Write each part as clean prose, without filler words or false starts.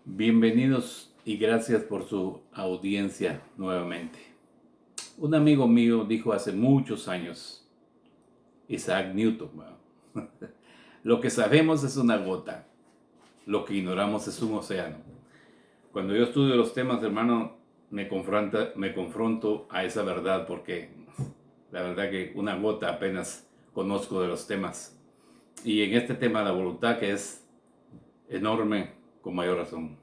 Bienvenidos y gracias por su audiencia nuevamente. Un amigo mío dijo hace muchos años, Isaac Newton, bueno, lo que sabemos es una gota, lo que ignoramos es un océano. Cuando yo estudio los temas, hermano, me confronto a esa verdad porque la verdad que una gota apenas conozco de los temas. Y en este tema la voluntad que es enorme con mayor razón.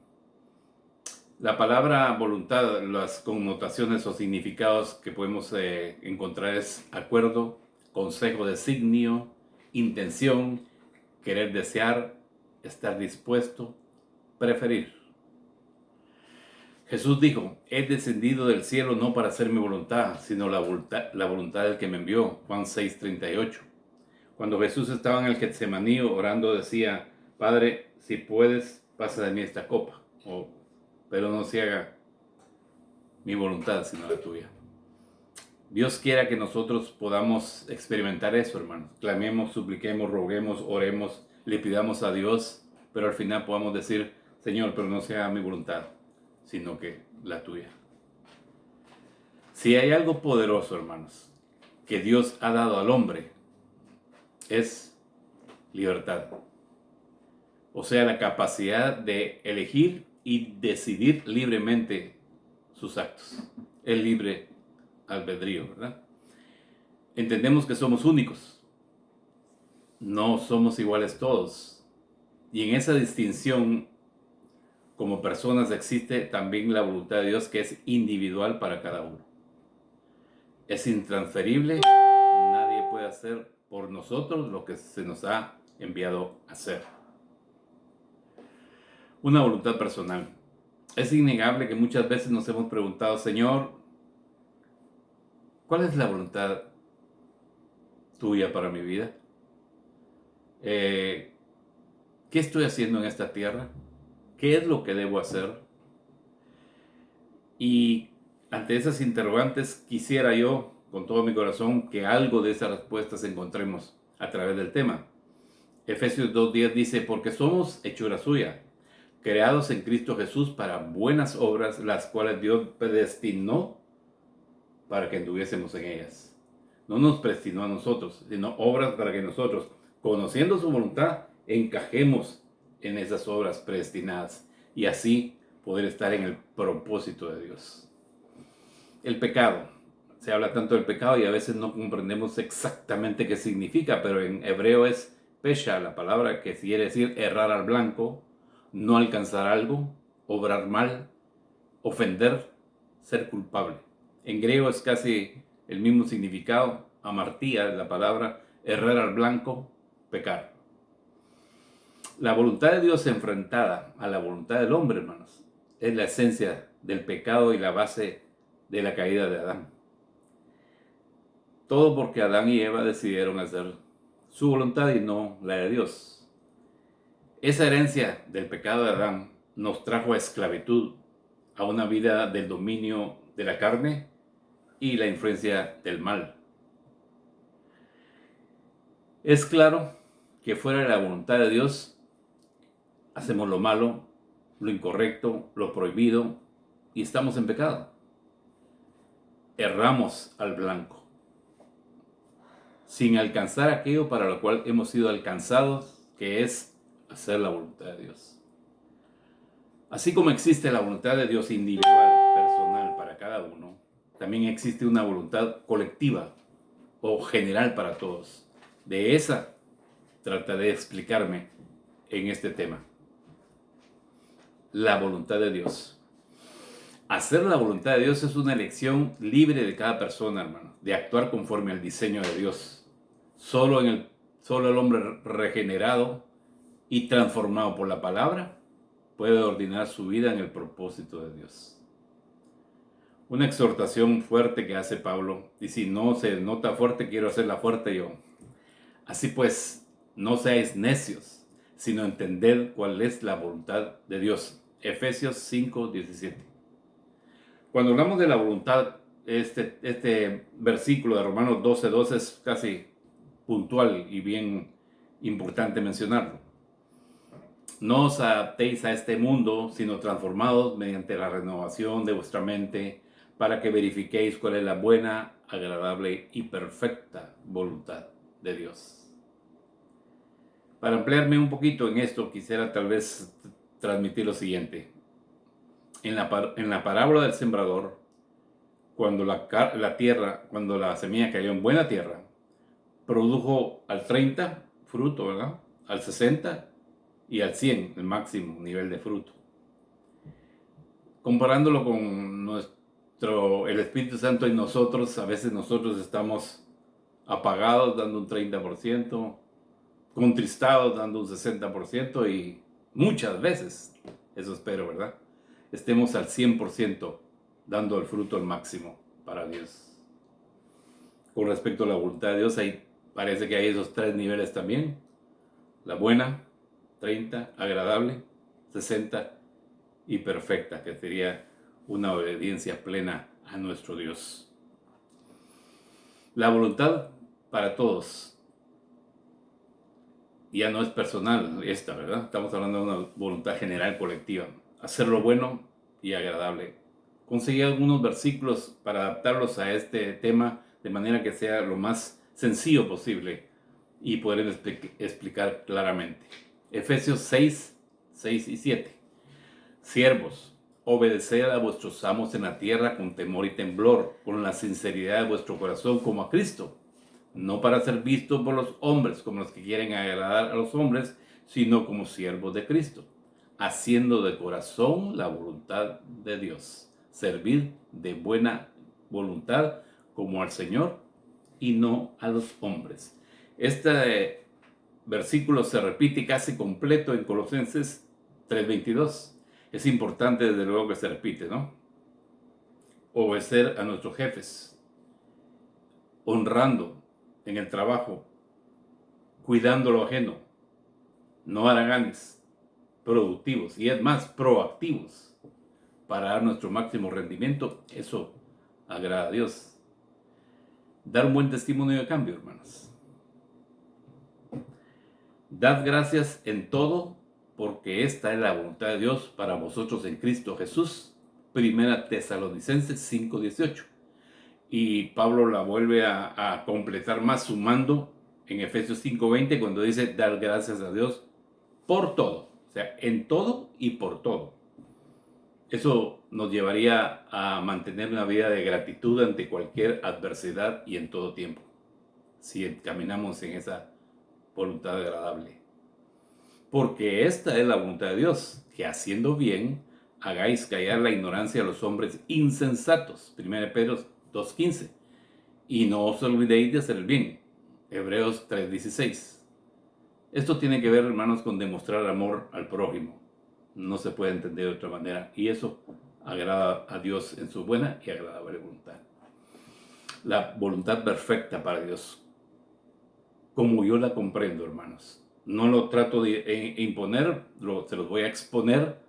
La palabra voluntad, las connotaciones o significados que podemos encontrar es acuerdo, consejo, designio, intención, querer desear, estar dispuesto, preferir. Jesús dijo, he descendido del cielo no para hacer mi voluntad, sino la voluntad del que me envió. Juan 6:38. Cuando Jesús estaba en el Getsemaní orando decía, Padre, si puedes, pasa de mí esta copa, pero no se haga mi voluntad, sino la tuya. Dios quiera que nosotros podamos experimentar eso, hermanos. Clamemos, supliquemos, roguemos, oremos, le pidamos a Dios, pero al final podamos decir, Señor, pero no sea mi voluntad, sino que la tuya. Si hay algo poderoso, hermanos, que Dios ha dado al hombre, es libertad. O sea, la capacidad de elegir y decidir libremente sus actos. El libre albedrío, ¿verdad? Entendemos que somos únicos, no somos iguales todos. Y en esa distinción, como personas, existe también la voluntad de Dios que es individual para cada uno. Es intransferible, nadie puede hacer por nosotros lo que se nos ha enviado a hacer. Una voluntad personal. Es innegable que muchas veces nos hemos preguntado, Señor, ¿cuál es la voluntad tuya para mi vida? ¿Qué estoy haciendo en esta tierra? ¿Qué es lo que debo hacer? Y ante esas interrogantes quisiera yo, con todo mi corazón, que algo de esas respuestas encontremos a través del tema. Efesios 2:10 dice, porque somos hechura suya, creados en Cristo Jesús para buenas obras, las cuales Dios predestinó para que anduviésemos en ellas. No nos predestinó a nosotros, sino obras para que nosotros, conociendo su voluntad, encajemos en esas obras predestinadas y así poder estar en el propósito de Dios. El pecado. Se habla tanto del pecado y a veces no comprendemos exactamente qué significa, pero en hebreo es pesha, la palabra que quiere decir errar al blanco, no alcanzar algo, obrar mal, ofender, ser culpable. En griego es casi el mismo significado, amartía la palabra, errar al blanco, pecar. La voluntad de Dios enfrentada a la voluntad del hombre, hermanos, es la esencia del pecado y la base de la caída de Adán. Todo porque Adán y Eva decidieron hacer su voluntad y no la de Dios. Esa herencia del pecado de Adán nos trajo a esclavitud, a una vida del dominio de la carne y la influencia del mal. Es claro que fuera de la voluntad de Dios hacemos lo malo, lo incorrecto, lo prohibido y estamos en pecado. Erramos al blanco, sin alcanzar aquello para lo cual hemos sido alcanzados, que es hacer la voluntad de Dios. Así como existe la voluntad de Dios individual, personal para cada uno, también existe una voluntad colectiva o general para todos. De esa trataré de explicarme en este tema. La voluntad de Dios. Hacer la voluntad de Dios es una elección libre de cada persona, hermano, de actuar conforme al diseño de Dios. Solo el hombre regenerado y transformado por la palabra puede ordenar su vida en el propósito de Dios. Una exhortación fuerte que hace Pablo, y si no se nota fuerte, quiero hacerla fuerte yo. Así pues, no seáis necios, sino entended cuál es la voluntad de Dios. Efesios 5:17. Cuando hablamos de la voluntad, este versículo de Romanos 12:12 es casi puntual y bien importante mencionarlo. No os adaptéis a este mundo, sino transformados mediante la renovación de vuestra mente, para que verifiquéis cuál es la buena, agradable y perfecta voluntad de Dios. Para ampliarme un poquito en esto, quisiera tal vez transmitir lo siguiente. En la parábola del sembrador, cuando la tierra, cuando la semilla cayó en buena tierra, produjo al 30 fruto, ¿verdad? Al 60 y al 100 el máximo nivel de fruto. Comparándolo con el Espíritu Santo en nosotros, a veces nosotros estamos apagados dando un 30%, contristados dando un 60% y muchas veces, eso espero, ¿verdad? Estemos al 100% dando el fruto al máximo para Dios. Con respecto a la voluntad de Dios, ahí parece que hay esos tres niveles también. La buena, 30, agradable, 60 y perfecta, que sería una obediencia plena a nuestro Dios. La voluntad para todos ya no es personal esta, ¿verdad? Estamos hablando de una voluntad general colectiva. Hacer lo bueno y agradable. Conseguí algunos versículos para adaptarlos a este tema de manera que sea lo más sencillo posible y poder explicar claramente. Efesios 6, 6 y 7. Siervos, obedeced a vuestros amos en la tierra con temor y temblor, con la sinceridad de vuestro corazón como a Cristo, no para ser visto por los hombres como los que quieren agradar a los hombres, sino como siervos de Cristo, haciendo de corazón la voluntad de Dios, servir de buena voluntad como al Señor y no a los hombres. Este versículo se repite casi completo en Colosenses 3:22. Es importante desde luego que se repite, ¿no? Obedecer a nuestros jefes, honrando en el trabajo, cuidando lo ajeno, no haraganes, productivos y es más, proactivos para dar nuestro máximo rendimiento. Eso agrada a Dios. Dar un buen testimonio de cambio, hermanos. Dad gracias en todo, porque esta es la voluntad de Dios para vosotros en Cristo Jesús. Primera Tesalonicenses 5:18. Y Pablo la vuelve a completar más sumando en Efesios 5:20 cuando dice dar gracias a Dios por todo. O sea, en todo y por todo. Eso nos llevaría a mantener una vida de gratitud ante cualquier adversidad y en todo tiempo, si caminamos en esa voluntad agradable. Porque esta es la voluntad de Dios, que haciendo bien hagáis callar la ignorancia de los hombres insensatos. 1 Pedro 2:15. Y no os olvidéis de hacer el bien. Hebreos 3:16. Esto tiene que ver, hermanos, con demostrar amor al prójimo. No se puede entender de otra manera. Y eso agrada a Dios en su buena y agradable voluntad. La voluntad perfecta para Dios, como yo la comprendo, hermanos. No lo trato de imponer, se los voy a exponer,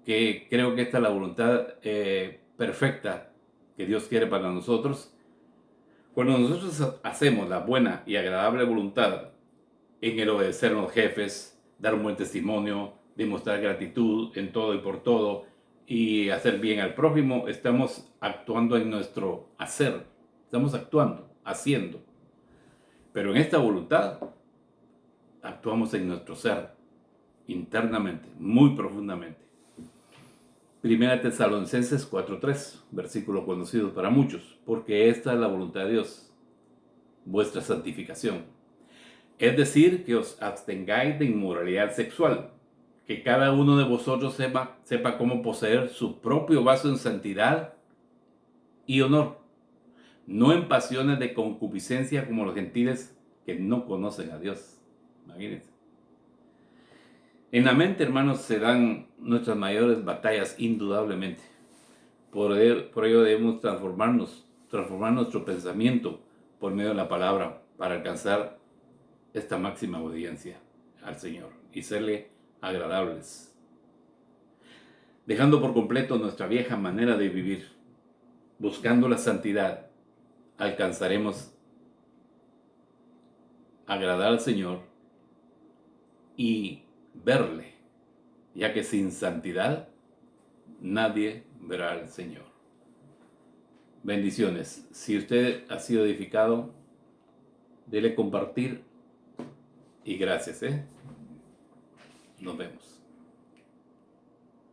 que creo que esta es la voluntad perfecta que Dios quiere para nosotros. Cuando nosotros hacemos la buena y agradable voluntad en el obedecer a los jefes, dar un buen testimonio, demostrar gratitud en todo y por todo y hacer bien al prójimo, estamos actuando en nuestro hacer, estamos actuando, haciendo. Pero en esta voluntad actuamos en nuestro ser, internamente, muy profundamente. Primera Tesalonicenses 4:3, versículo conocido para muchos, porque esta es la voluntad de Dios, vuestra santificación. Es decir, que os abstengáis de inmoralidad sexual, que cada uno de vosotros sepa cómo poseer su propio vaso en santidad y honor, no en pasiones de concupiscencia como los gentiles que no conocen a Dios. Imagínense. En la mente, hermanos, se dan nuestras mayores batallas, indudablemente. Por ello debemos transformar nuestro pensamiento por medio de la palabra para alcanzar esta máxima obediencia al Señor y serle agradables. Dejando por completo nuestra vieja manera de vivir, buscando la santidad, alcanzaremos agradar al Señor y verle, ya que sin santidad nadie verá al Señor. Bendiciones. Si usted ha sido edificado, dele compartir y gracias, Nos vemos.